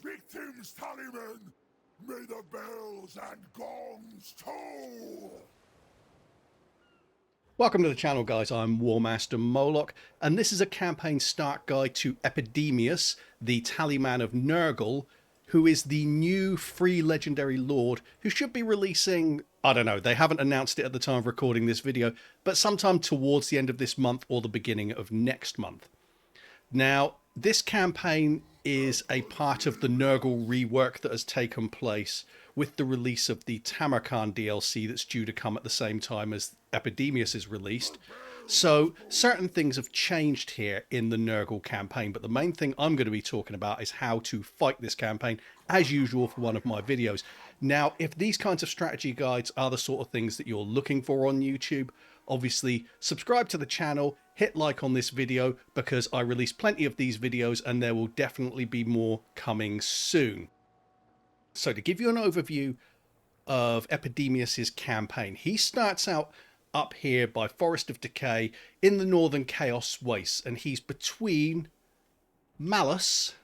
victims, Tallyman! May the bells and gongs toll! Welcome to the channel, guys. I'm Warmaster Moloch, and this is a campaign start guide to Epidemius, the Tallyman of Nurgle, who is the new free legendary lord who should be releasing, I don't know, they haven't announced it at the time of recording this video, but sometime towards the end of this month or the beginning of next month. Now, this campaign is a part of the Nurgle rework that has taken place with the release of the tz'arkan DLC that's due to come at the same time as Epidemius is released. So certain things have changed here in the Nurgle campaign, but the main thing I'm going to be talking about is how to fight this campaign, as usual for one of my videos. Now, if these kinds of strategy guides are the sort of things that you're looking for on YouTube, obviously subscribe to the channel, hit like on this video, because I release plenty of these videos and there will definitely be more coming soon. So to give you an overview of Epidemius's campaign, he starts out up here by Forest of Decay in the Northern Chaos Wastes, and he's between Malus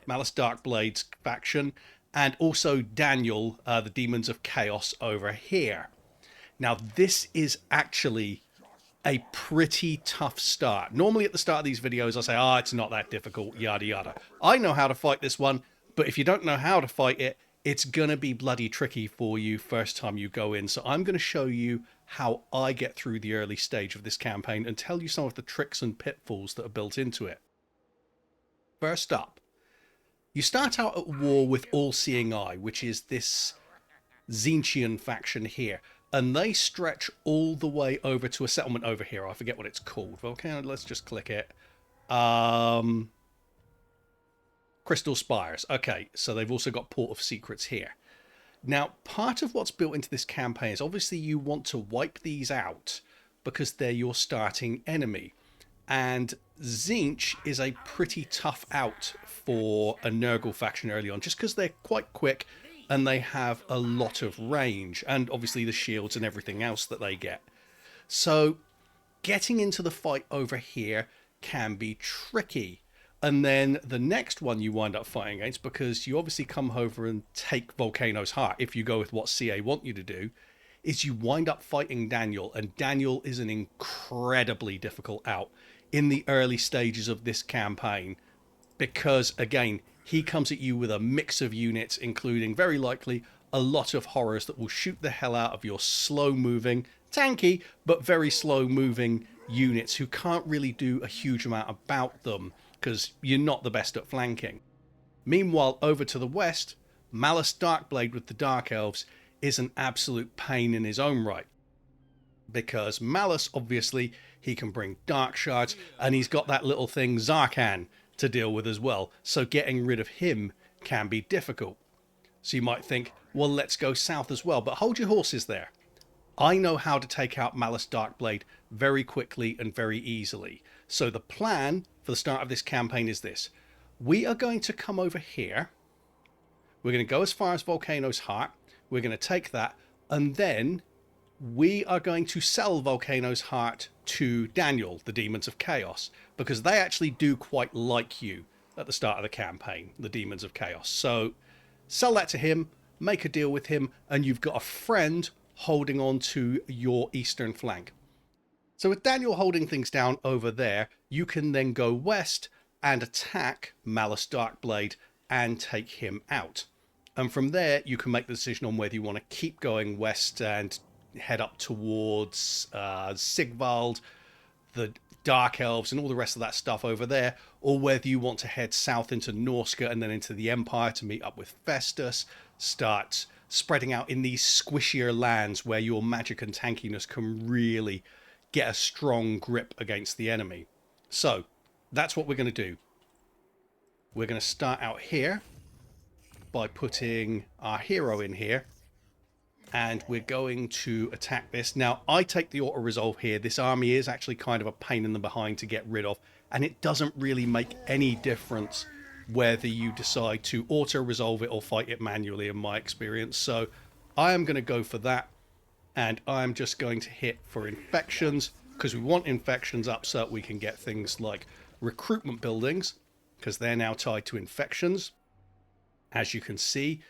Darkblade's faction, and also Daniel, the Demons of Chaos over here. Now, this is actually a pretty tough start. Normally at the start of these videos, I say, it's not that difficult, yada yada. I know how to fight this one, but if you don't know how to fight it, it's going to be bloody tricky for you first time you go in. So I'm going to show you how I get through the early stage of this campaign and tell you some of the tricks and pitfalls that are built into it. First up, you start out at war with All-Seeing Eye, which is this Tzearkan faction here. And they stretch all the way over to a settlement over here. I forget what it's called. Okay, let's just click it. Crystal Spires. Okay, so they've also got Port of Secrets here. Now, part of what's built into this campaign is obviously you want to wipe these out because they're your starting enemy. And Tzeark is a pretty tough out for a Nurgle faction early on, just because they're quite quick and they have a lot of range, and obviously the shields and everything else that they get. So getting into the fight over here can be tricky. And then the next one you wind up fighting against, because you obviously come over and take Volcano's Heart, if you go with what CA want you to do, is you wind up fighting Daniel. And Daniel is an incredibly difficult out in the early stages of this campaign, because again, he comes at you with a mix of units, including very likely a lot of horrors that will shoot the hell out of your slow-moving, tanky, but very slow-moving units who can't really do a huge amount about them because you're not the best at flanking. Meanwhile, over to the west, Malus Darkblade with the Dark Elves is an absolute pain in his own right. Because Malus, obviously, he can bring Dark Shards, and he's got that little thing, tz'arkan, to deal with as well, so getting rid of him can be difficult. So you might think, well, let's go south as well, but hold your horses there. I know how to take out Malus Darkblade very quickly and very easily. So the plan for the start of this campaign is this. We are going to come over here, we're going to go as far as Volcano's Heart, we're going to take that, and then we are going to sell Volcano's Heart to Daniel, the Demons of Chaos, because they actually do quite like you at the start of the campaign, the Demons of Chaos. So sell that to him, make a deal with him, and you've got a friend holding on to your eastern flank. So with Daniel holding things down over there, you can then go west and attack Malus Darkblade and take him out. And from there, you can make the decision on whether you want to keep going west and head up towards Sigvald, the Dark Elves, and all the rest of that stuff over there, or whether you want to head south into Norsca and then into the Empire to meet up with Festus, start spreading out in these squishier lands where your magic and tankiness can really get a strong grip against the enemy. So that's what we're going to do. We're going to start out here by putting our hero in here, and we're going to attack this. Now, I take the auto-resolve here. This army is actually kind of a pain in the behind to get rid of, and it doesn't really make any difference whether you decide to auto-resolve it or fight it manually, in my experience. So I am going to go for that, and I'm just going to hit for infections, because we want infections up so that we can get things like recruitment buildings, because they're now tied to infections. as you can see,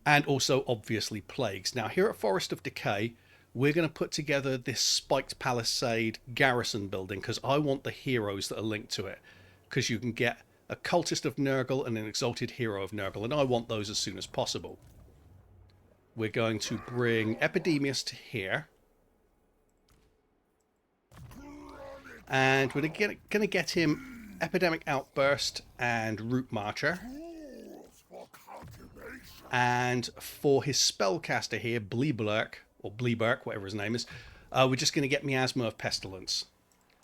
and also obviously plagues. Now here at Forest of Decay, we're going to put together this spiked palisade garrison building because I want the heroes that are linked to it, because you can get a cultist of Nurgle and an exalted hero of Nurgle, and I want those as soon as possible. We're going to bring Epidemius to here, and we're going to get him Epidemic Outburst and Root Marcher. And for his spellcaster here, Bleeberk, or Bleeberk, whatever his name is, we're just going to get Miasma of Pestilence.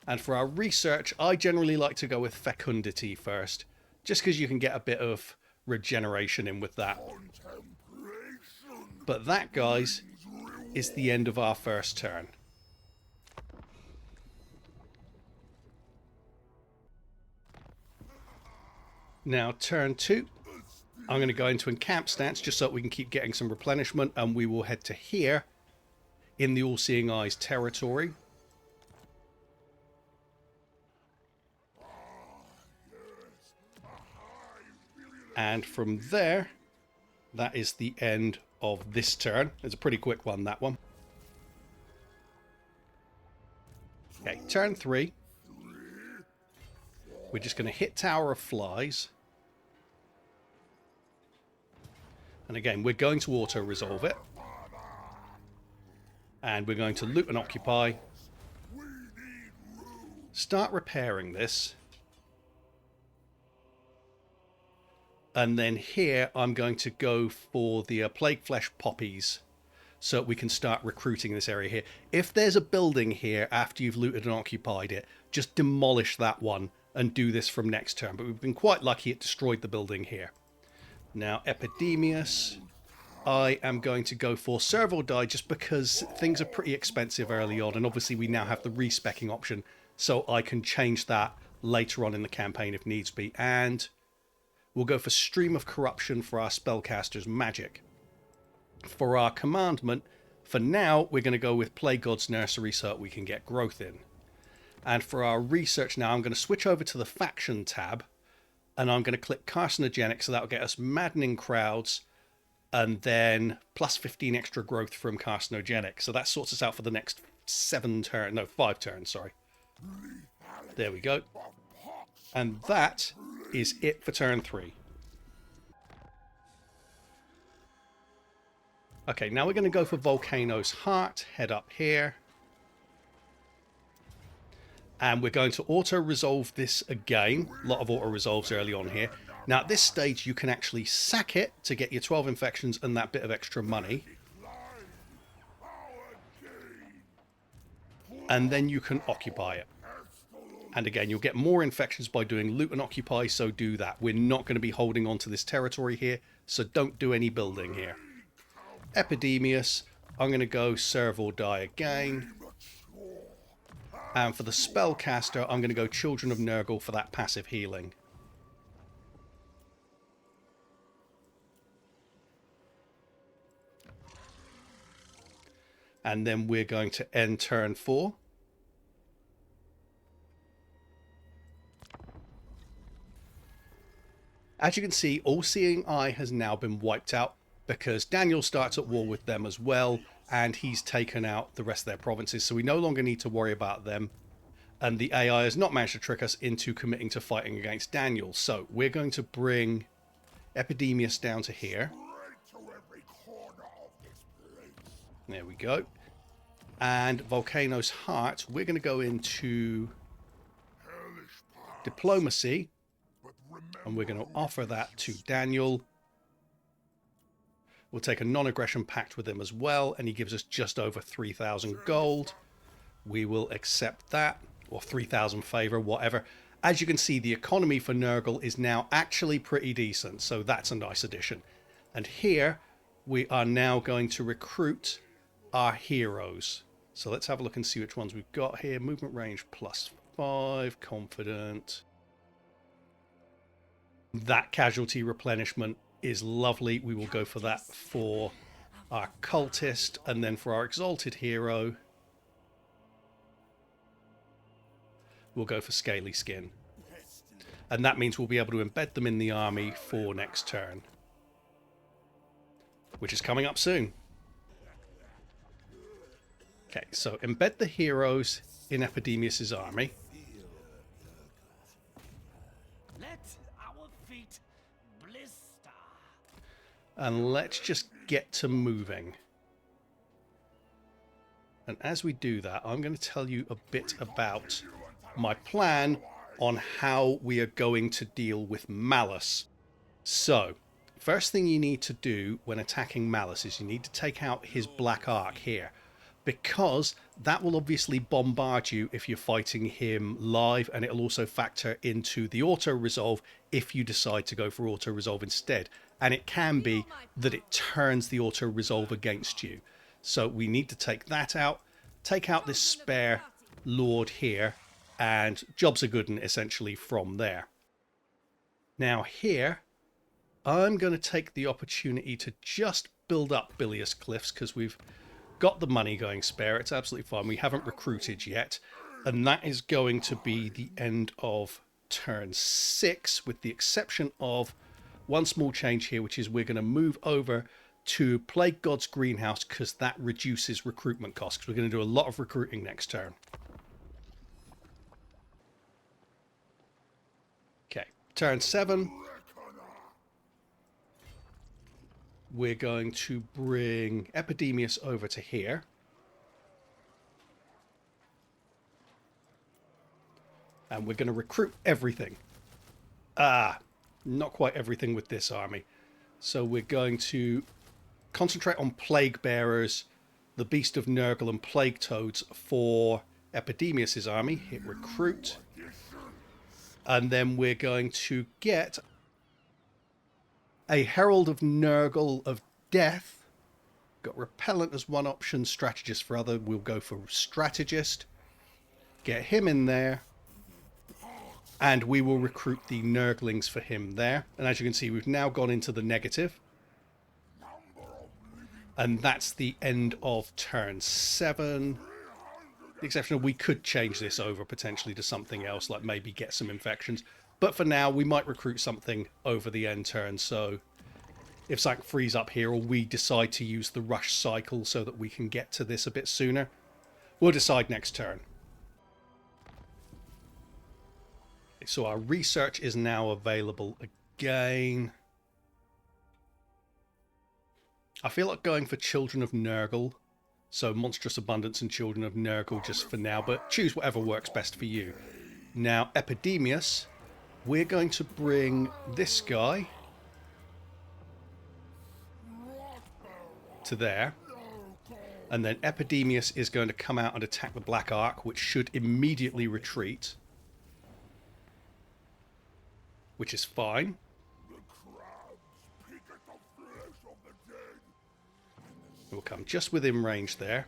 And for our research, I generally like to go with Fecundity first, just because you can get a bit of regeneration in with that. But that, guys, is the end of our first turn. Now, turn 2. I'm going to go into encamp stance just so that we can keep getting some replenishment, and we will head to here in the All-Seeing Eyes territory. And from there, that is the end of this turn. It's a pretty quick one, that one. Okay, turn 3. We're just going to hit Tower of Flies. And again, we're going to auto-resolve it. And we're going to loot and occupy. Start repairing this. And then here, I'm going to go for the Plague Flesh Poppies, so we can start recruiting this area here. If there's a building here after you've looted and occupied it, just demolish that one and do this from next turn. But we've been quite lucky it destroyed the building here. Now, Epidemius, I am going to go for Serve or Die just because things are pretty expensive early on, and obviously we now have the respecking option, so I can change that later on in the campaign if needs be. And we'll go for Stream of Corruption for our spellcaster's magic. For our commandment, for now, we're going to go with Plague God's Nursery so that we can get growth in. And for our research now, I'm going to switch over to the faction tab, and I'm going to click Carcinogenic, so that'll get us Maddening Crowds, and then plus 15 extra growth from Carcinogenic. So that sorts us out for the next 5 turns, sorry. There we go. And that is it for turn 3. Okay, now we're going to go for Volcano's Heart, head up here. And we're going to auto-resolve this again. A lot of auto-resolves early on here. Now, at this stage, you can actually sack it to get your 12 infections and that bit of extra money. And then you can occupy it. And again, you'll get more infections by doing loot and occupy, so do that. We're not going to be holding on to this territory here, so don't do any building here. Epidemius, I'm going to go Serve or Die again. And for the spellcaster, I'm going to go Children of Nurgle for that passive healing. And then we're going to end turn 4. As you can see, All-Seeing Eye has now been wiped out because Daniel starts at war with them as well, and he's taken out the rest of their provinces, so we no longer need to worry about them. And the AI has not managed to trick us into committing to fighting against Daniel. So we're going to bring Epidemius down to here. There we go. And Volcano's Heart, we're going to go into Diplomacy. And we're going to offer that to Daniel. We'll take a non-aggression pact with him as well, and he gives us just over 3,000 gold. We will accept that, or 3,000 favor, whatever. As you can see, the economy for Nurgle is now actually pretty decent, so that's a nice addition. And here, we are now going to recruit our heroes. So let's have a look and see which ones we've got here. Movement range +5, confident. That casualty replenishment is lovely. We will go for that for our cultist, and then for our exalted hero, we'll go for Scaly Skin. And that means we'll be able to embed them in the army for next turn. which is coming up soon. Okay, so embed the heroes in Epidemius's army. Let our feet blister. And let's just get to moving. And as we do that, I'm going to tell you a bit about my plan on how we are going to deal with Malus. So, first thing you need to do when attacking Malus is you need to take out his Black Ark here, because that will obviously bombard you if you're fighting him live, and it'll also factor into the auto-resolve if you decide to go for auto-resolve instead. And it can be that it turns the auto-resolve against you. So we need to take that out, take out this spare Lord here, and jobs are good essentially from there. Now here, I'm going to take the opportunity to just build up Bilious Cliffs because we've got the money going spare. It's absolutely fine. We haven't recruited yet. And that is going to be the end of turn 6, with the exception of one small change here, which is we're going to move over to Plague God's Greenhouse because that reduces recruitment costs, because we're going to do a lot of recruiting next turn. Okay, turn 7. We're going to bring Epidemius over to here. And we're going to recruit everything. Not quite everything with this army. So we're going to concentrate on Plague Bearers, the Beast of Nurgle, and Plague Toads for Epidemius' army. Hit recruit. And then we're going to get a Herald of Nurgle of Death. Got Repellent as one option, Strategist for other. We'll go for Strategist. Get him in there. And we will recruit the Nurglings for him there. And as you can see, we've now gone into the negative. And that's the end of turn 7. The exception of we could change this over potentially to something else, like maybe get some infections. But for now, we might recruit something over the end turn. So if something frees up here, or we decide to use the rush cycle so that we can get to this a bit sooner, we'll decide next turn. So our research is now available again. I feel like going for Children of Nurgle. So Monstrous Abundance and Children of Nurgle just for now, but choose whatever works best for you. Now, Epidemius, we're going to bring this guy to there. And then Epidemius is going to come out and attack the Black Ark, which should immediately retreat. Which is fine. We'll come just within range there.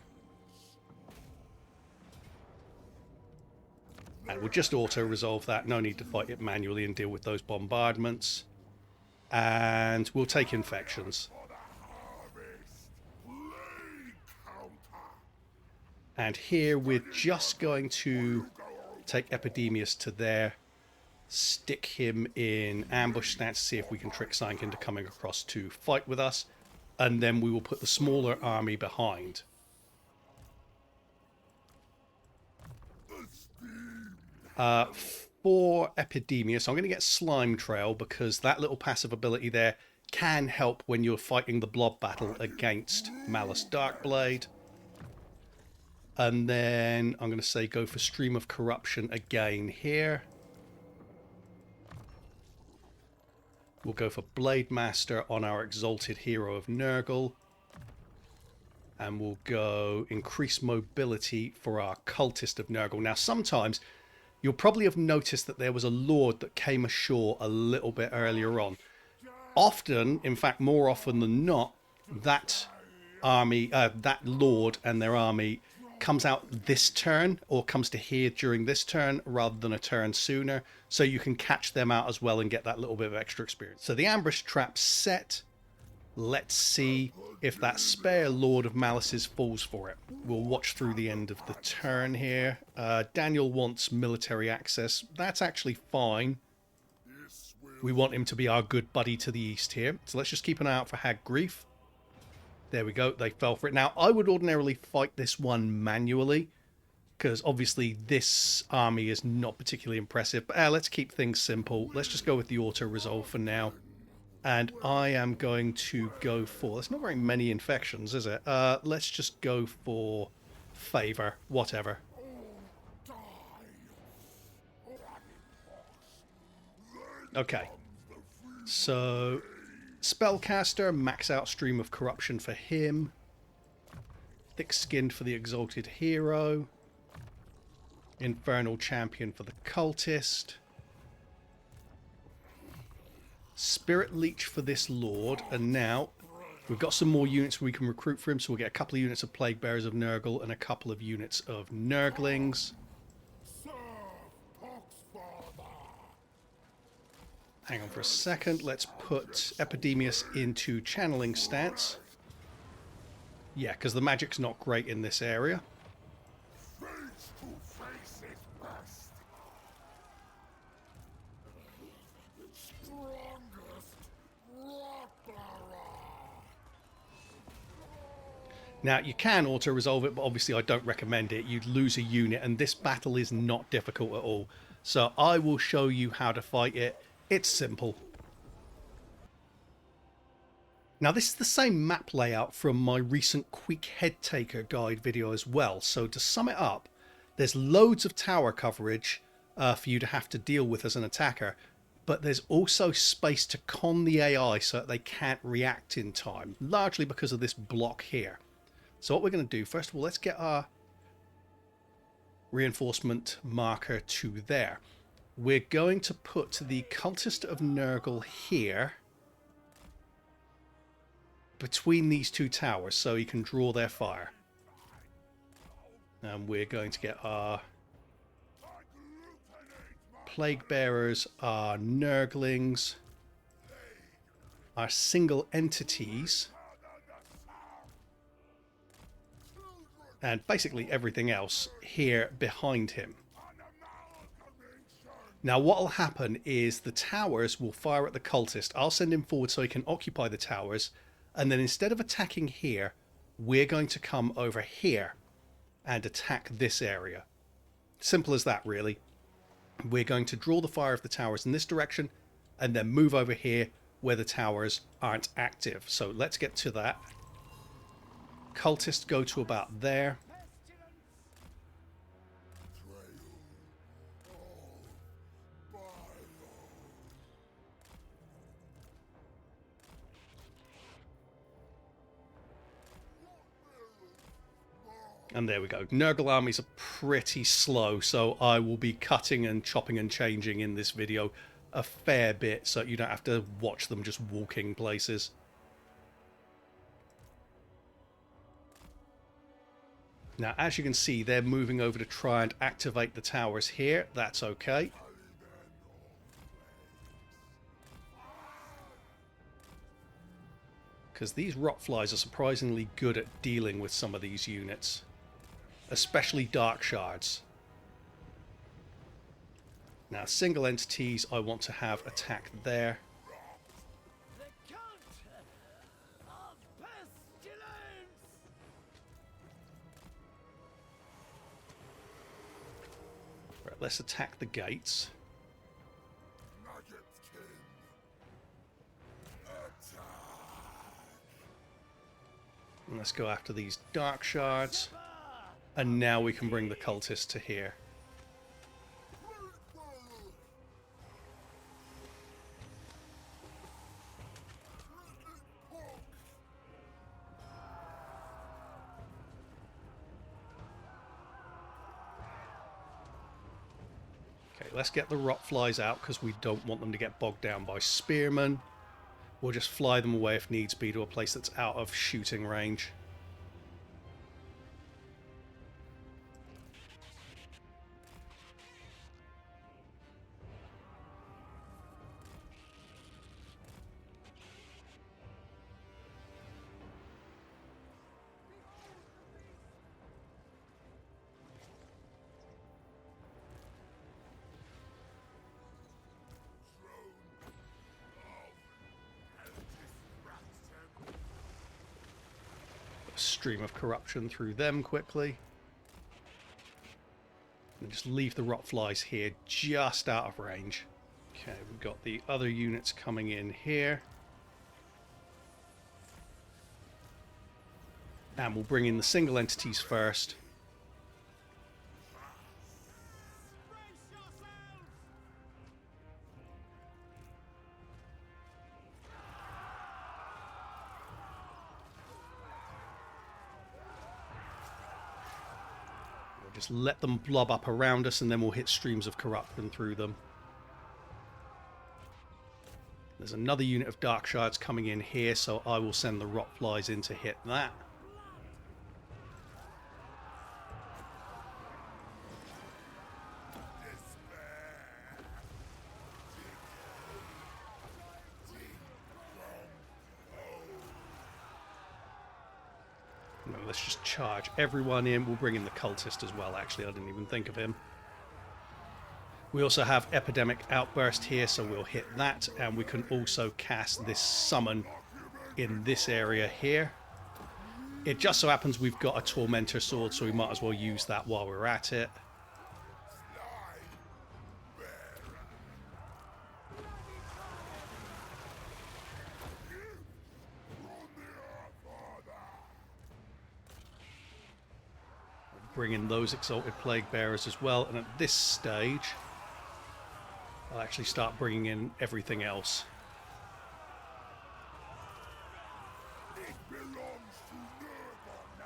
And we'll just auto-resolve that. No need to fight it manually and deal with those bombardments. And we'll take infections. And here we're just going to take Epidemius to there. Stick him in ambush stance, see if we can trick something into coming across to fight with us. And then we will put the smaller army behind. For Epidemius, I'm going to get Slime Trail because that little passive ability there can help when you're fighting the blob battle against Malus Darkblade. And then I'm going to say go for Stream of Corruption again here. We'll go for Blade Master on our Exalted Hero of Nurgle. And we'll go Increase Mobility for our Cultist of Nurgle. Now, sometimes you'll probably have noticed that there was a Lord that came ashore a little bit earlier on. Often, in fact, more often than not, that army, that Lord and their army comes out this turn or comes to here during this turn rather than a turn sooner, so you can catch them out as well and get that little bit of extra experience. So the ambush trap's set. Let's see if that spare Lord of Malice's falls for it. We'll watch through the end of the turn here. Daniel wants military access. That's actually fine. We want him to be our good buddy to the east here. So let's just keep an eye out for Hag Graef. There we go. They fell for it. Now, I would ordinarily fight this one manually, because obviously this army is not particularly impressive. But let's keep things simple. Let's just go with the auto-resolve for now. And I am going to go for... There's not very many infections, is it? Let's just go for favor, whatever. Okay. So, Spellcaster, max out Stream of Corruption for him. Thick-skinned for the Exalted Hero. Infernal Champion for the Cultist. Spirit Leech for this Lord. And now we've got some more units we can recruit for him. So we'll get a couple of units of Plague Bearers of Nurgle and a couple of units of Nurglings. Hang on for a second. Let's put Epidemius into channeling stance. Yeah, because the magic's not great in this area. Now, you can auto-resolve it, but obviously I don't recommend it. You'd lose a unit, and this battle is not difficult at all. So I will show you how to fight it. It's simple. Now, this is the same map layout from my recent Quick Head Taker guide video as well. So to sum it up, there's loads of tower coverage for you to have to deal with as an attacker. But there's also space to con the AI so that they can't react in time, largely because of this block here. So what we're going to do, first of all, let's get our reinforcement marker to there. We're going to put the Cultist of Nurgle here between these two towers so you can draw their fire. And we're going to get our Plague Bearers, our Nurglings, our single entities, and basically everything else here behind him. Now what will happen is the towers will fire at the cultist. I'll send him forward so he can occupy the towers, and then instead of attacking here, we're going to come over here and attack this area. Simple as that, really. We're going to draw the fire of the towers in this direction and then move over here where the towers aren't active. So let's get to that. Cultists go to about there. And there we go. Nurgle armies are pretty slow, so I will be cutting and chopping and changing in this video a fair bit so you don't have to watch them just walking places. Now, as you can see, they're moving over to try and activate the towers here. That's okay. Because these rotflies are surprisingly good at dealing with some of these units. Especially dark shards. Now, single entities I want to have attack there. Right, let's attack the gates. And let's go after these dark shards. And now we can bring the cultists to here. Okay, let's get the rotflies out because we don't want them to get bogged down by spearmen. We'll just fly them away if needs be to a place that's out of shooting range. stream of corruption through them quickly. And just leave the rot flies here just out of range. Okay, we've got the other units coming in here. And we'll bring in the single entities first. We'll just let them blob up around us, and then we'll hit streams of corruption through them. There's another unit of dark shards coming in here, so I will send the rot flies in to hit that. No, let's just charge everyone in. We'll bring in the cultist as well, actually. I didn't even think of him. We also have Epidemic Outburst here, so we'll hit that. And we can also cast this summon in this area here. It just so happens we've got a Tormentor Sword, so we might as well use that while we're at it. Bring in those Exalted Plague Bearers as well, and at this stage I'll actually start bringing in everything else. It belongs to Nurgle now.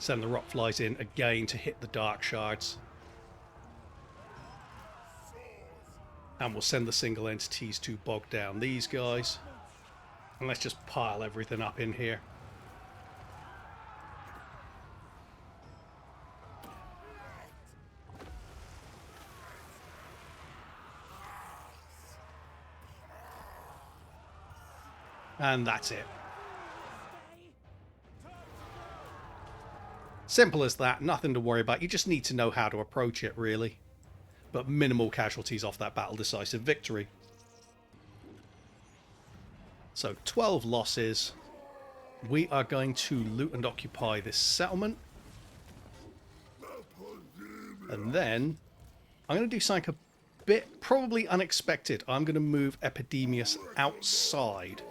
Send the rot flies in again to hit the dark shards. And we'll send the single entities to bog down these guys. And let's just pile everything up in here. And that's it. Simple as that, nothing to worry about. You just need to know how to approach it, really. But minimal casualties off that battle decisive victory. So 12 losses. We are going to loot and occupy this settlement. And then I'm going to do something a bit probably unexpected. I'm going to move Epidemius outside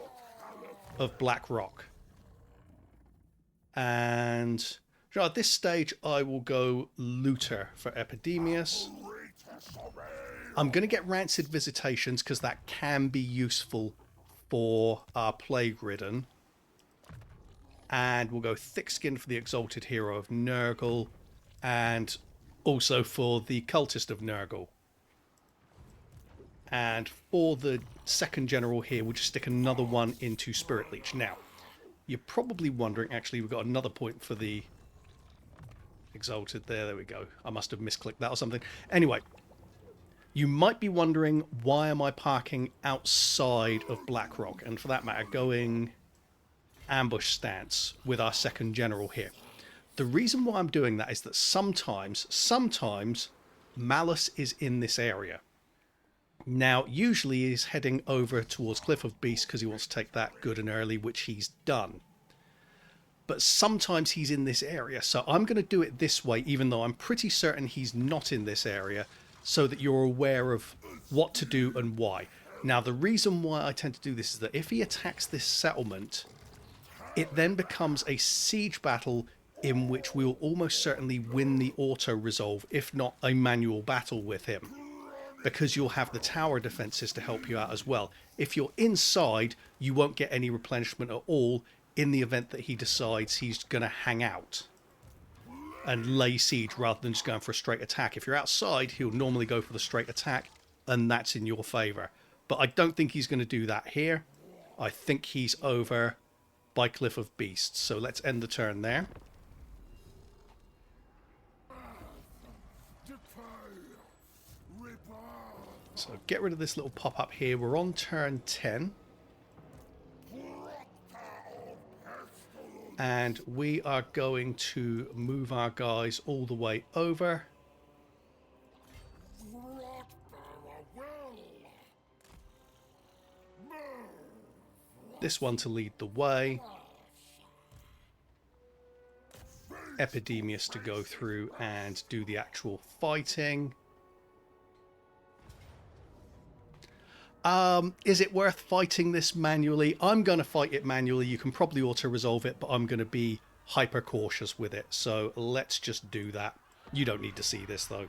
of Black Rock. And at this stage I will go looter for Epidemius. I'm going to get Rancid Visitations because that can be useful for our Plague Ridden. And we'll go Thick Skin for the Exalted Hero of Nurgle, and also for the Cultist of Nurgle. And for the second general here, we'll just stick another one into Spirit Leech. Now, you're probably wondering, actually, we've got another point for the Exalted there. There we go. I must have misclicked that or something. Anyway, you might be wondering, why am I parking outside of Blackrock? And for that matter, going ambush stance with our second general here. The reason why I'm doing that is that sometimes Malus is in this area. Now, usually he's heading over towards Cliff of Beasts because he wants to take that good and early, which he's done. But sometimes he's in this area, so I'm going to do it this way, even though I'm pretty certain he's not in this area, so that you're aware of what to do and why. Now, the reason why I tend to do this is that if he attacks this settlement, it then becomes a siege battle in which we'll almost certainly win the auto-resolve, if not a manual battle with him, because you'll have the tower defenses to help you out as well. If you're inside, you won't get any replenishment at all in the event that he decides he's going to hang out and lay siege rather than just going for a straight attack. If you're outside, he'll normally go for the straight attack, and that's in your favour. But I don't think he's going to do that here. I think he's over by Cliff of Beasts. So let's end the turn there. So get rid of this little pop-up here. We're on turn 10. And we are going to move our guys all the way over. this one to lead the way. Epidemius to go through and do the actual fighting. Is it worth fighting this manually? I'm going to fight it manually. You can probably auto-resolve it, but I'm going to be hyper cautious with it. So let's just do that. You don't need to see this though.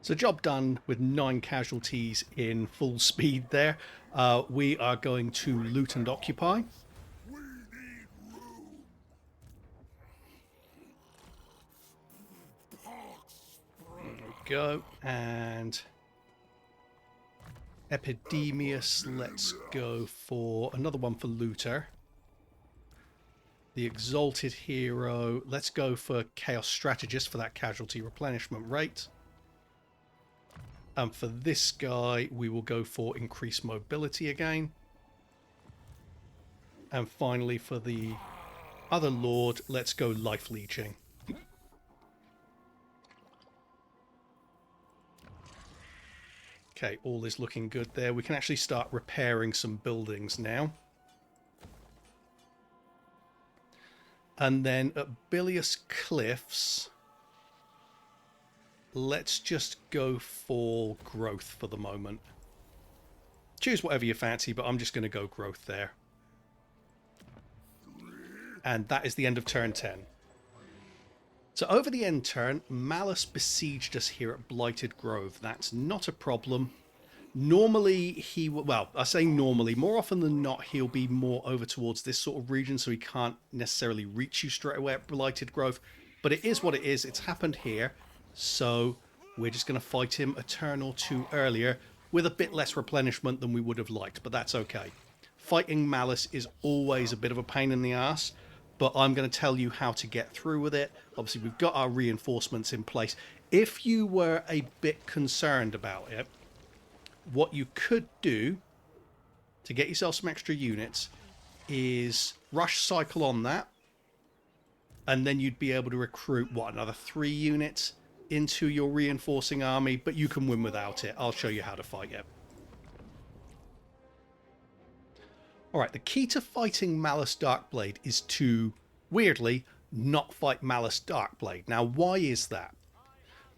So job done with 9 casualties in full speed there. We are going to loot and occupy. We need room. There we go. And Epidemius, let's go for another one for looter. The Exalted Hero, let's go for Chaos Strategist for that casualty replenishment rate. And for this guy, we will go for increased mobility again. And finally, for the other Lord, let's go life leeching. Okay, all is looking good there. We can actually start repairing some buildings now. And then at Bilious Cliffs, let's just go for growth for the moment. Choose whatever you fancy, but I'm just going to go growth there. And that is the end of turn 10. So over the end turn, Malus besieged us here at Blighted Grove. That's not a problem. Normally he will, well, I say normally, more often than not he'll be more over towards this sort of region, so he can't necessarily reach you straight away at Blighted Grove. But it is what it is. It's happened here. So we're just going to fight him a turn or two earlier with a bit less replenishment than we would have liked, but that's okay. Fighting Malus is always a bit of a pain in the ass, but I'm going to tell you how to get through with it. Obviously, we've got our reinforcements in place. If you were a bit concerned about it, what you could do to get yourself some extra units is rush cycle on that, and then you'd be able to recruit, what, another 3 units into your reinforcing army, but you can win without it. I'll show you how to fight it. Alright, the key to fighting Malus Darkblade is to, weirdly, not fight Malus Darkblade. Now, why is that?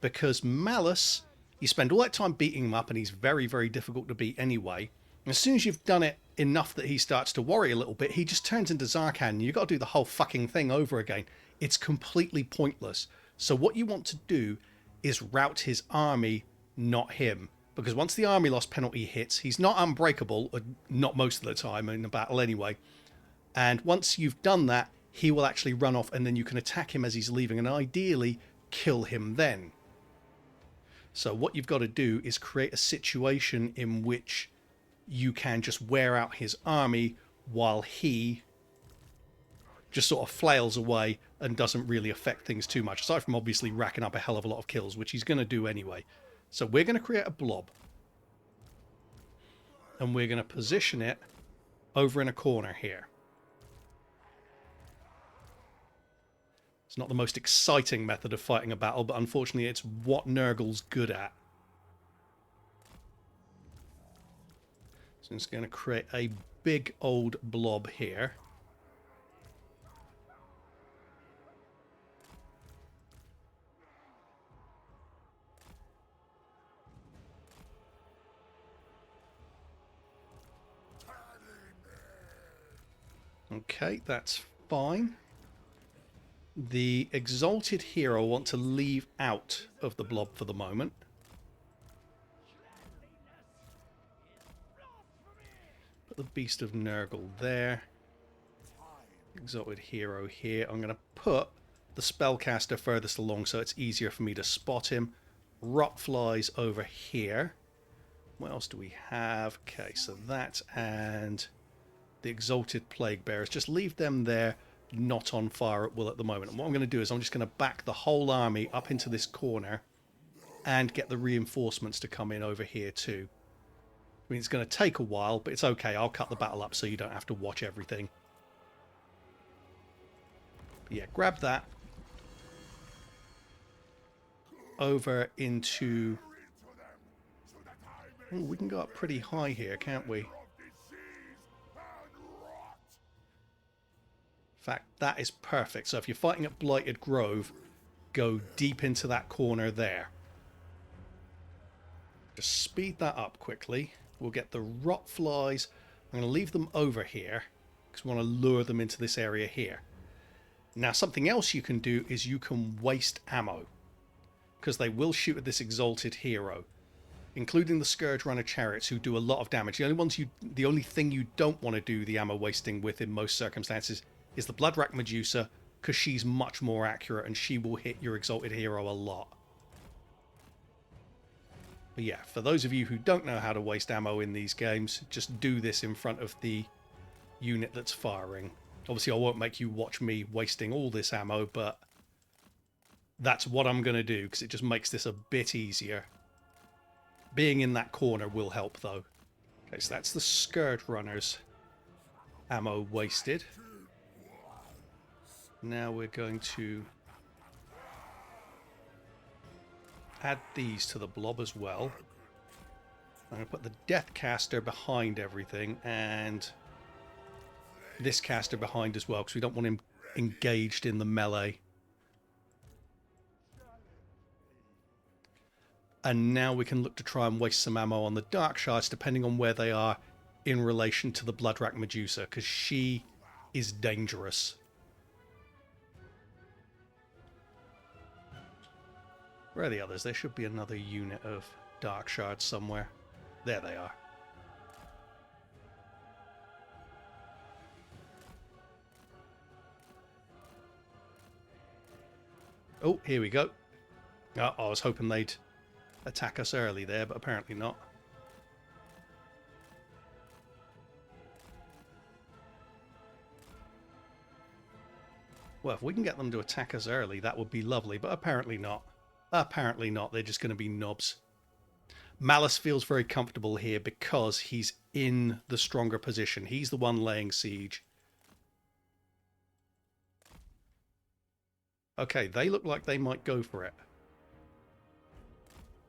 Because Malus, you spend all that time beating him up, and he's very, very difficult to beat anyway. And as soon as you've done it enough that he starts to worry a little bit, he just turns into tz'arkan, and you've got to do the whole fucking thing over again. It's completely pointless. So what you want to do is rout his army, not him. Because once the army loss penalty hits, he's not unbreakable, not most of the time in a battle anyway. And once you've done that, he will actually run off, and then you can attack him as he's leaving, and ideally kill him then. So what you've got to do is create a situation in which you can just wear out his army while he just sort of flails away and doesn't really affect things too much, aside from obviously racking up a hell of a lot of kills, which he's going to do anyway. So we're going to create a blob, and we're going to position it over in a corner here. It's not the most exciting method of fighting a battle, but unfortunately it's what Nurgle's good at. So I'm just going to create a big old blob here. Okay, that's fine. The Exalted Hero want to leave out of the blob for the moment. Put the Beast of Nurgle there. Exalted Hero here. I'm going to put the Spellcaster furthest along so it's easier for me to spot him. Rot flies over here. What else do we have? Okay, so that and the Exalted Plague Bearers. Just leave them there, not on fire at will at the moment. And what I'm going to do is I'm just going to back the whole army up into this corner and get the reinforcements to come in over here too. I mean, it's going to take a while, but it's okay. I'll cut the battle up so you don't have to watch everything. But yeah, grab that. Over into... Oh, we can go up pretty high here, can't we? fact, that is perfect. So if you're fighting at Blighted Grove, go deep into that corner there. Just speed that up quickly. We'll get the rot flies. I'm going to leave them over here because we want to lure them into this area here. Now, something else you can do is you can waste ammo, because they will shoot at this exalted hero, including the Scourge Runner chariots, who do a lot of damage. The only thing you don't want to do the ammo wasting with in most circumstances is the Bloodrack Medusa, because she's much more accurate and she will hit your exalted hero a lot. But yeah, for those of you who don't know how to waste ammo in these games, just do this in front of the unit that's firing. Obviously, I won't make you watch me wasting all this ammo, but that's what I'm going to do, because it just makes this a bit easier. Being in that corner will help, though. Okay, so that's the Scourge Runners ammo wasted. Now we're going to add these to the blob as well. I'm going to put the Death Caster behind everything, and this caster behind as well, because we don't want him engaged in the melee. And now we can look to try and waste some ammo on the Dark Shards, depending on where they are in relation to the Bloodrack Medusa, because she is dangerous. Where are the others? There should be another unit of Dark Shards somewhere. There they are. Oh, here we go. Oh, I was hoping they'd attack us early there, but apparently not. Well, if we can get them to attack us early, that would be lovely, but apparently not. Apparently not. They're just going to be knobs. Malus feels very comfortable here because he's in the stronger position. He's the one laying siege. Okay, they look like they might go for it.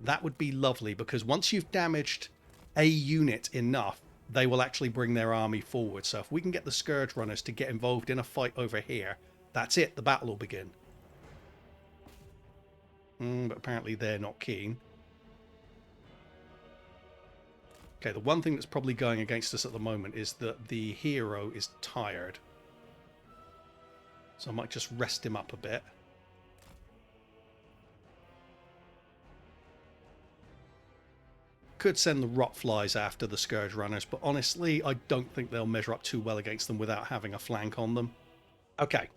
That would be lovely, because once you've damaged a unit enough, they will actually bring their army forward. So if we can get the Scourge Runners to get involved in a fight over here, that's it. The battle will begin. But apparently they're not keen. Okay, the one thing that's probably going against us at the moment is that the hero is tired. So I might just rest him up a bit. Could send the rot flies after the Scourge Runners, but honestly, I don't think they'll measure up too well against them without having a flank on them. Okay,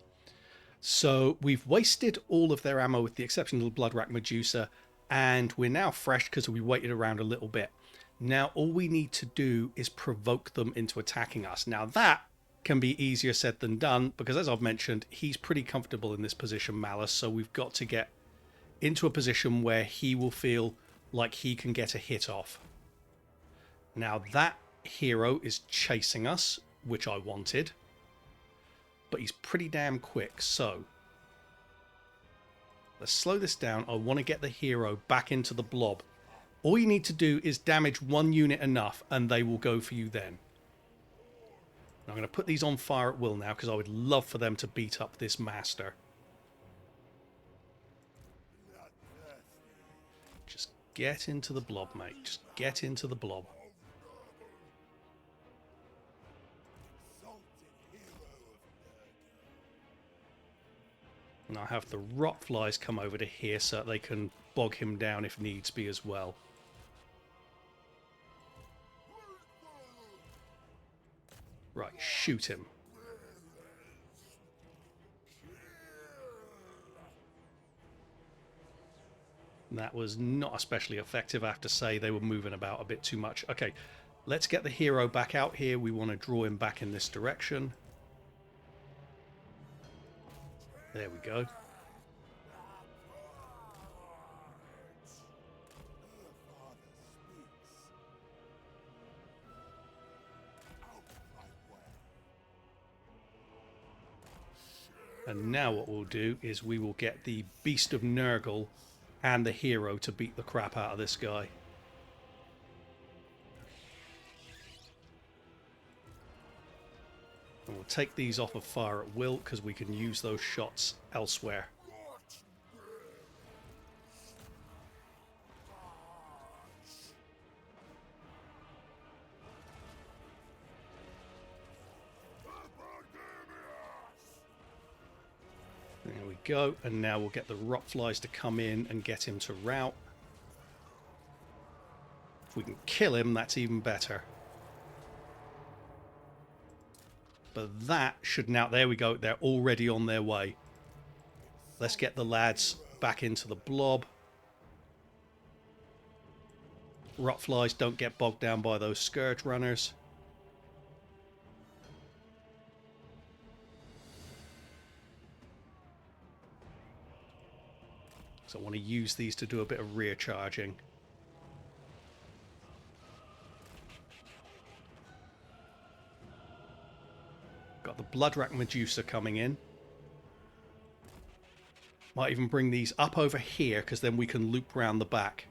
so we've wasted all of their ammo with the exception of the Bloodrack Medusa, and we're now fresh because we waited around a little bit. Now all we need to do is provoke them into attacking us. Now that can be easier said than done, because as I've mentioned, he's pretty comfortable in this position, Malus, so we've got to get into a position where he will feel like he can get a hit off. Now that hero is chasing us, which I wanted, but he's pretty damn quick, so let's slow this down. I want to get the hero back into the blob. All you need to do is damage one unit enough and they will go for you then. I'm going to put these on fire at will now, because I would love for them to beat up this master. Just get into the blob, mate. Just get into the blob. And I'll have the rot flies come over to here so that they can bog him down if needs be as well. Right, shoot him. That was not especially effective. I have to say, they were moving about a bit too much. Okay, let's get the hero back out here. We want to draw him back in this direction. There we go. And now what we'll do is we will get the Beast of Nurgle and the hero to beat the crap out of this guy. And we'll take these off of fire at will because we can use those shots elsewhere. There we go, and now we'll get the Rotflies to come in and get him to rout. If we can kill him, that's even better. But that should now... There we go, they're already on their way. Let's get the lads back into the blob. Rotflies, don't get bogged down by those Scourge Runners. So I want to use these to do a bit of rear charging. Got the Bloodrack Medusa coming in. Might even bring these up over here because then we can loop round the back.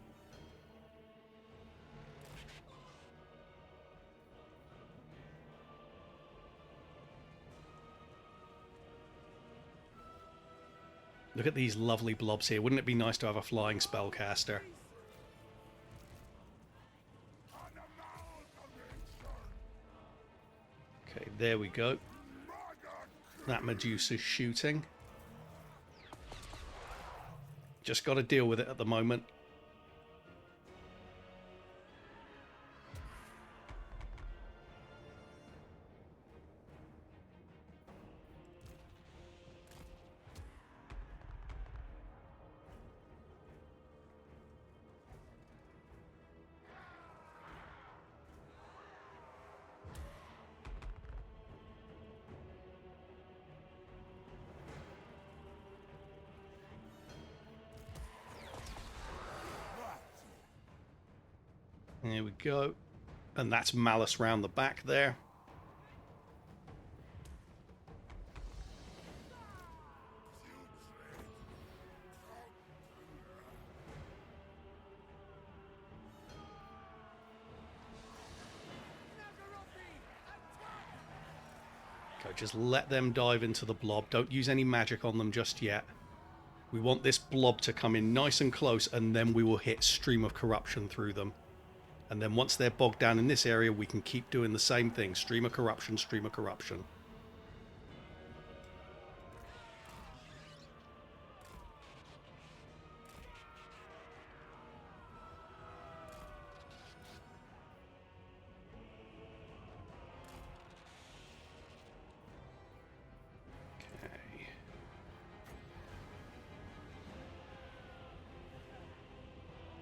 Look at these lovely blobs here. Wouldn't it be nice to have a flying spellcaster? Okay, there we go. That Medusa's shooting. Just got to deal with it at the moment. There we go. And that's Malus round the back there. Okay, just let them dive into the blob. Don't use any magic on them just yet. We want this blob to come in nice and close, and then we will hit Stream of Corruption through them. And then once they're bogged down in this area, we can keep doing the same thing. Stream of Corruption, Stream of Corruption.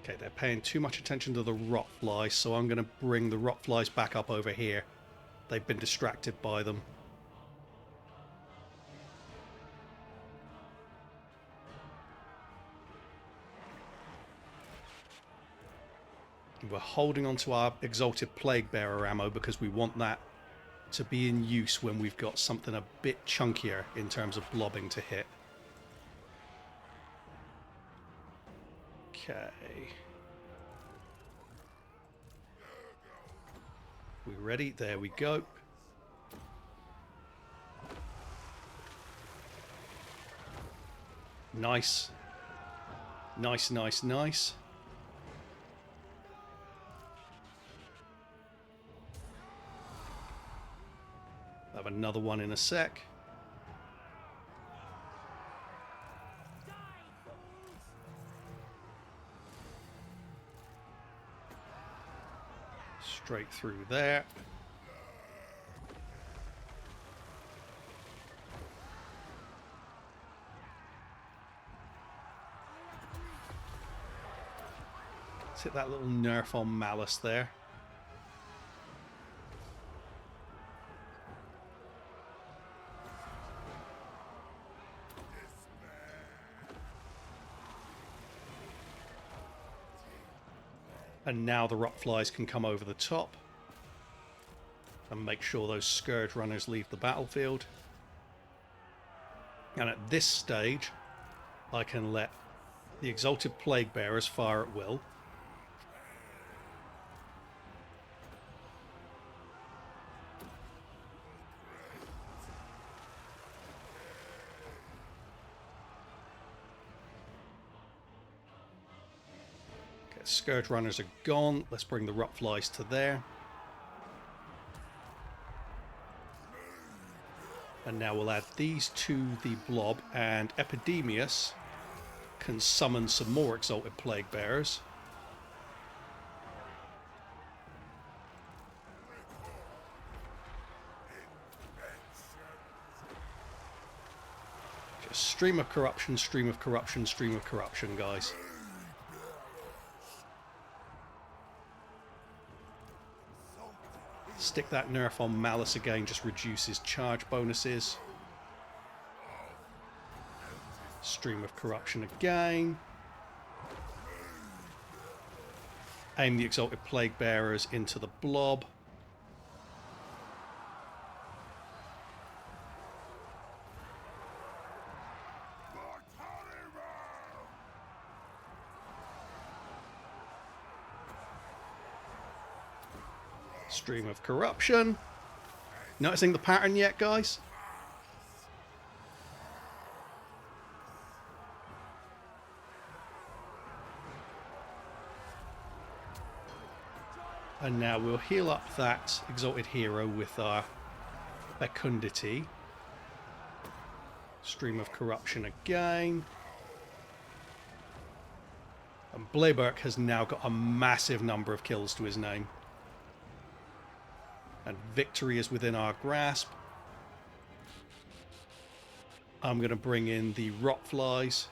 Okay, they're paying too much attention to the Rotflies, so I'm going to bring the Rotflies back up over here. They've been distracted by them. We're holding on to our Exalted Plaguebearer ammo because we want that to be in use when we've got something a bit chunkier in terms of blobbing to hit. Okay. We ready? There we go. Nice. Nice, nice, nice. I'll have another one in a sec. Straight through there. Let's hit that little nerf on Malus there. And now the Rotflies can come over the top and make sure those Scourge Runners leave the battlefield. And at this stage, I can let the Exalted Plaguebearers fire at will. Scourge Runners are gone. Let's bring the Rotflies to there. And now we'll add these to the blob, and Epidemius can summon some more Exalted Plague Bearers. Just stream of corruption, stream of corruption, stream of corruption, guys. Stick that nerf on Malus again, just reduces charge bonuses. Stream of corruption again. Aim the Exalted Plague Bearers into the blob. Stream of corruption. Noticing the pattern yet, guys? And now we'll heal up that Exalted Hero with our Fecundity. Stream of corruption again. And Blayberk has now got a massive number of kills to his name. And victory is within our grasp. I'm going to bring in the Rotflies.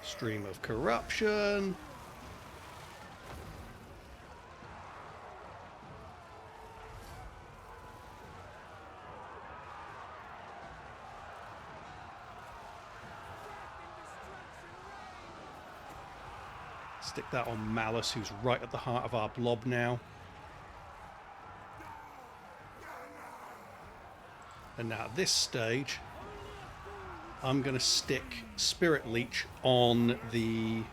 Stream of corruption. Stick that on Malus, who's right at the heart of our blob now. And now at this stage, I'm going to stick Spirit Leech on the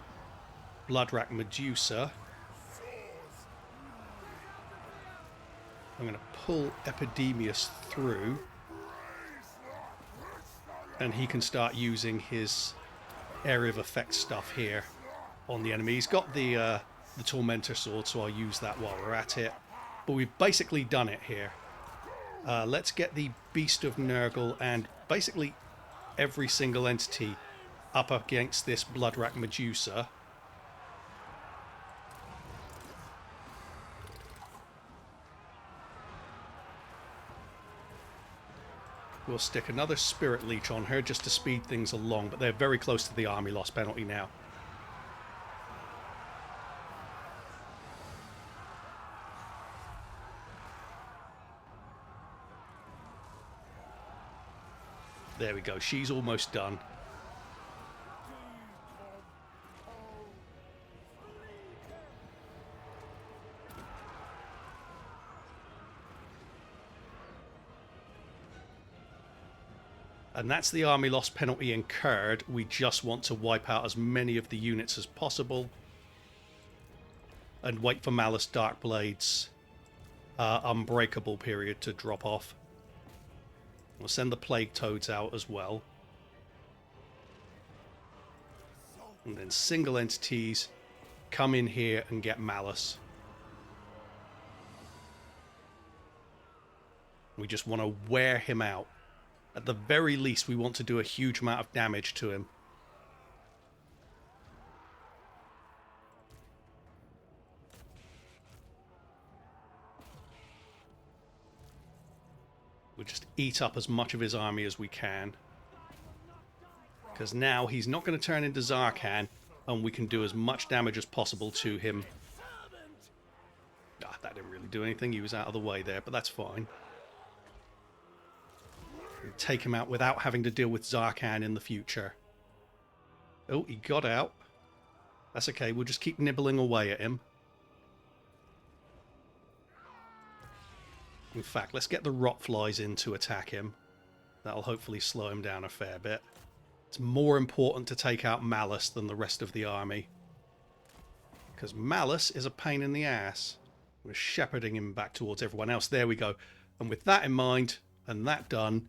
Bloodrack Medusa. I'm going to pull Epidemius through. And he can start using his area of effect stuff here on the enemy. He's got the Tormentor Sword, so I'll use that while we're at it. But we've basically done it here. Let's get the Beast of Nurgle and basically every single entity up against this Bloodrack Medusa. We'll stick another Spirit Leech on her just to speed things along, but they're very close to the army loss penalty now. There we go, she's almost done. And that's the army loss penalty incurred. We just want to wipe out as many of the units as possible. And wait for Malus Darkblade's unbreakable period to drop off. We'll send the Plague Toads out as well. And then single entities come in here and get Malus. We just want to wear him out. At the very least, we want to do a huge amount of damage to him. We'll just eat up as much of his army as we can. Because now he's not going to turn into tz'arkan, and we can do as much damage as possible to him. Ah, that didn't really do anything. He was out of the way there, but that's fine. We'll take him out without having to deal with tz'arkan in the future. Oh, he got out. That's okay. We'll just keep nibbling away at him. In fact, let's get the Rotflies in to attack him. That'll hopefully slow him down a fair bit. It's more important to take out Malus than the rest of the army. Because Malus is a pain in the ass. We're shepherding him back towards everyone else. There we go. And with that in mind, and that done,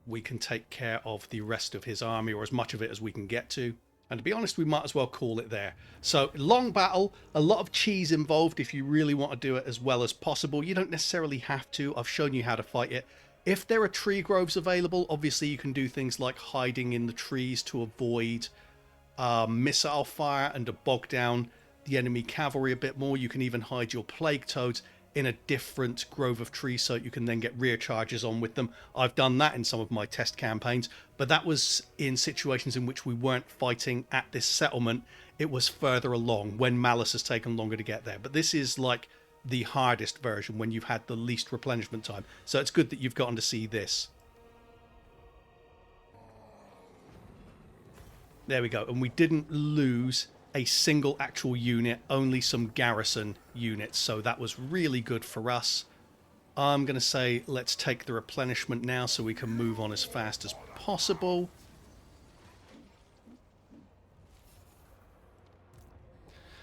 we can take care of the rest of his army, or as much of it as we can get to. And to be honest, we might as well call it there. So, long battle, a lot of cheese involved if you really want to do it as well as possible. You don't necessarily have to. I've shown you how to fight it. If there are tree groves available, obviously you can do things like hiding in the trees to avoid missile fire and to bog down the enemy cavalry a bit more. You can even hide your plague toads in a different grove of trees so you can then get rear charges on with them. I've done that in some of my test campaigns, but that was in situations in which we weren't fighting at this settlement. It was further along when Malus has taken longer to get there. But this is like the hardest version when you've had the least replenishment time. So it's good that you've gotten to see this. There we go. And we didn't lose a single actual unit, only some garrison units. So that was really good for us. I'm going to say let's take the replenishment now so we can move on as fast as possible.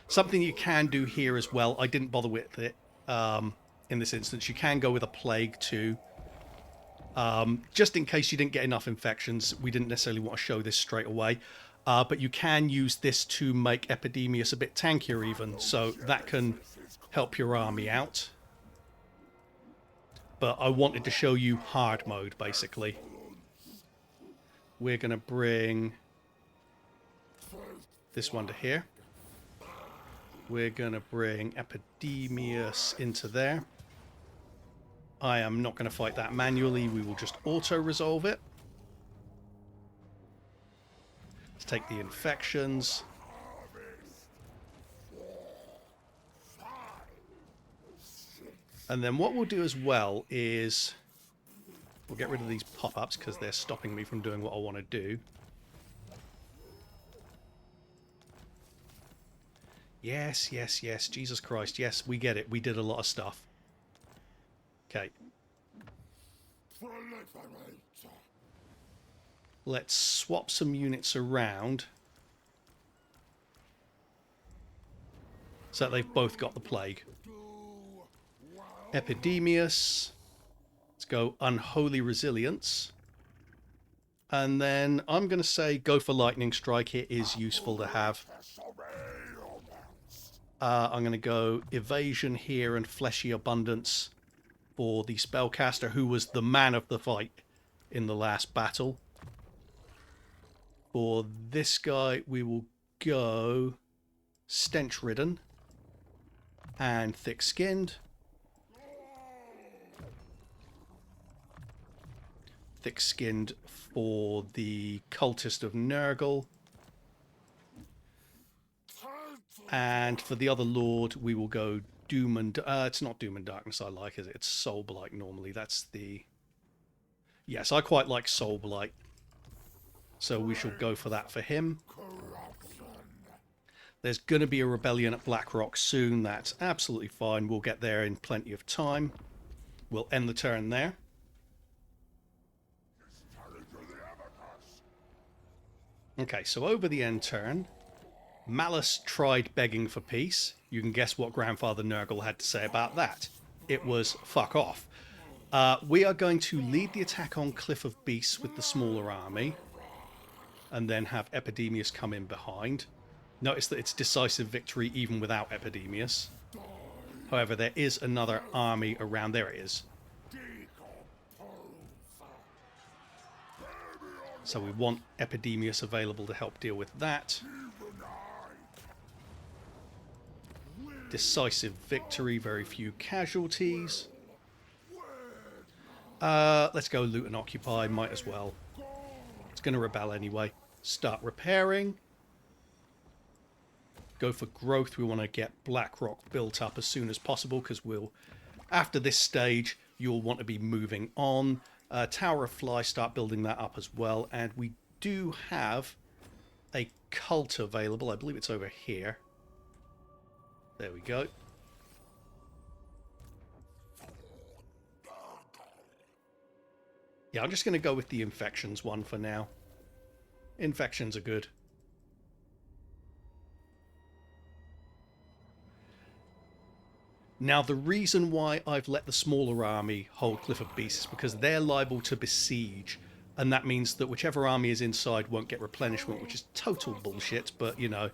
Something you can do here as well, I didn't bother with it in this instance, you can go with a plague too. Just in case you didn't get enough infections, we didn't necessarily want to show this straight away. But you can use this to make Epidemius a bit tankier even, so that can help your army out. But I wanted to show you hard mode, basically. We're going to bring this one to here. We're going to bring Epidemius into there. I am not going to fight that manually. We will just auto-resolve it. Let's take the infections. And then what we'll do as well is we'll get rid of these pop-ups because they're stopping me from doing what I want to do. Yes, yes, yes. Jesus Christ. Yes, we get it. We did a lot of stuff. Okay. Let's swap some units around so that they've both got the plague. Epidemius. Let's go Unholy Resilience. And then I'm going to say go for Lightning Strike. It is useful to have. I'm going to go Evasion here and Fleshy Abundance for the Spellcaster, who was the man of the fight in the last battle. For this guy, we will go Stench Ridden and Thick Skinned. Thick Skinned for the Cultist of Nurgle. And for the other Lord, we will go Doom and... it's not Doom and Darkness I like, is it? It's Soul Blight normally. That's the... Yes, I quite like Soul Blight. So we shall go for that for him. There's going to be a rebellion at Blackrock soon. That's absolutely fine. We'll get there in plenty of time. We'll end the turn there. Okay, so over the end turn, Malus tried begging for peace. You can guess what Grandfather Nurgle had to say about that. It was, fuck off. We are going to lead the attack on Cliff of Beasts with the smaller army, and then have Epidemius come in behind. Notice that it's decisive victory even without Epidemius. However, there is another army around. There it is. So we want Epidemius available to help deal with that. Decisive victory, very few casualties. Let's go loot and occupy, might as well. It's going to rebel anyway. Start repairing. Go for growth. We want to get Blackrock built up as soon as possible because we'll, after this stage, you'll want to be moving on. Tower of Fly, start building that up as well. And we do have a cult available. I believe it's over here. There we go. Yeah, I'm just going to go with the infections one for now. Infections are good. Now, the reason why I've let the smaller army hold Cliff of Beasts is because they're liable to besiege And that means that whichever army is inside won't get replenishment, which is total bullshit, but, you know,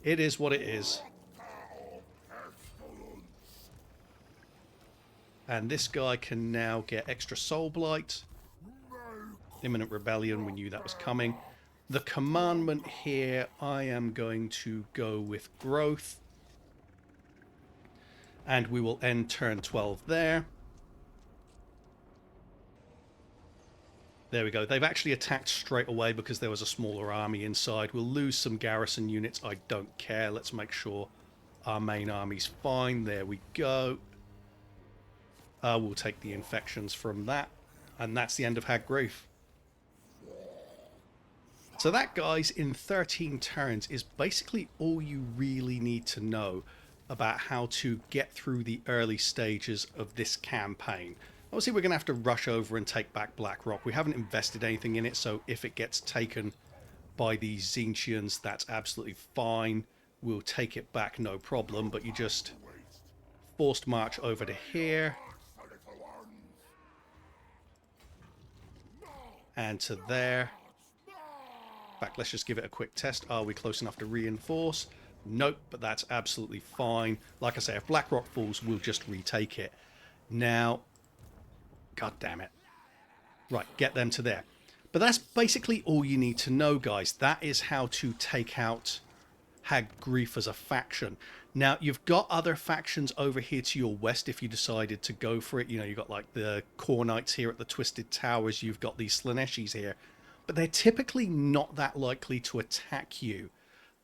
it is what it is. And this guy can now get extra Soul Blight. Imminent Rebellion, we knew that was coming. The commandment here, I am going to go with Growth. And we will end turn 12 there. There we go. They've actually attacked straight away because there was a smaller army inside. We'll lose some garrison units. I don't care. Let's make sure our main army's fine. There we go. We'll take the infections from that. And that's the end of Hag Graef. So that, guys, in 13 turns is basically all you really need to know about how to get through the early stages of this campaign. Obviously, we're going to have to rush over and take back Blackrock. We haven't invested anything in it, so if it gets taken by these Tzeentchians, that's absolutely fine. We'll take it back, no problem, but you just forced march over to here. And to there. In fact, let's just give it a quick test. Are we close enough to reinforce? Nope, but that's absolutely fine. Like I say, if Blackrock falls, we'll just retake it. Now, god damn it. Right, get them to there. But that's basically all you need to know, guys. That is how to take out Hag Graef as a faction. Now, you've got other factions over here to your west if you decided to go for it. You know, you've got like the Core Knights here at the Twisted Towers. You've got these Slaneshis here. But they're typically not that likely to attack you.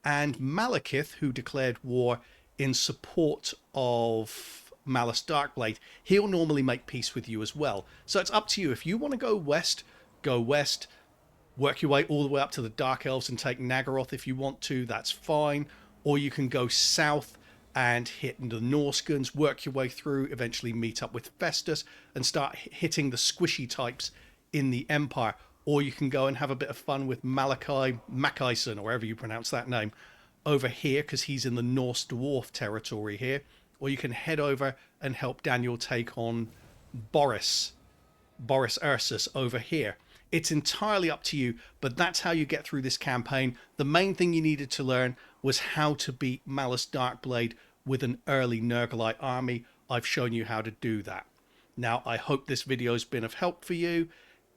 And Malekith, who declared war in support of Malus Darkblade, he'll normally make peace with you as well. So it's up to you. If you want to go west, work your way all the way up to the Dark Elves and take Naggaroth if you want to, that's fine. Or you can go south and hit the Norscans, work your way through, eventually meet up with Festus and start hitting the squishy types in the Empire. Or you can go and have a bit of fun with Macison, or however you pronounce that name, over here, because he's in the Norse Dwarf territory here. Or you can head over and help Daniel take on Boris Ursus over here. It's entirely up to you, but that's how you get through this campaign. The main thing you needed to learn was how to beat Malus Darkblade with an early Nurglite army. I've shown you how to do that. Now, I hope this video has been of help for you.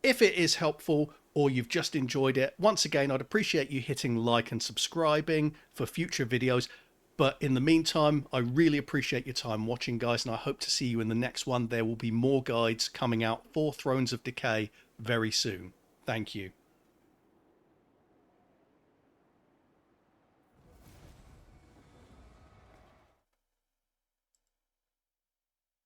If it is helpful, or you've just enjoyed it, once again, I'd appreciate you hitting like and subscribing for future videos. But in the meantime, I really appreciate your time watching, guys, and I hope to see you in the next one. There will be more guides coming out for Thrones of Decay very soon. Thank you.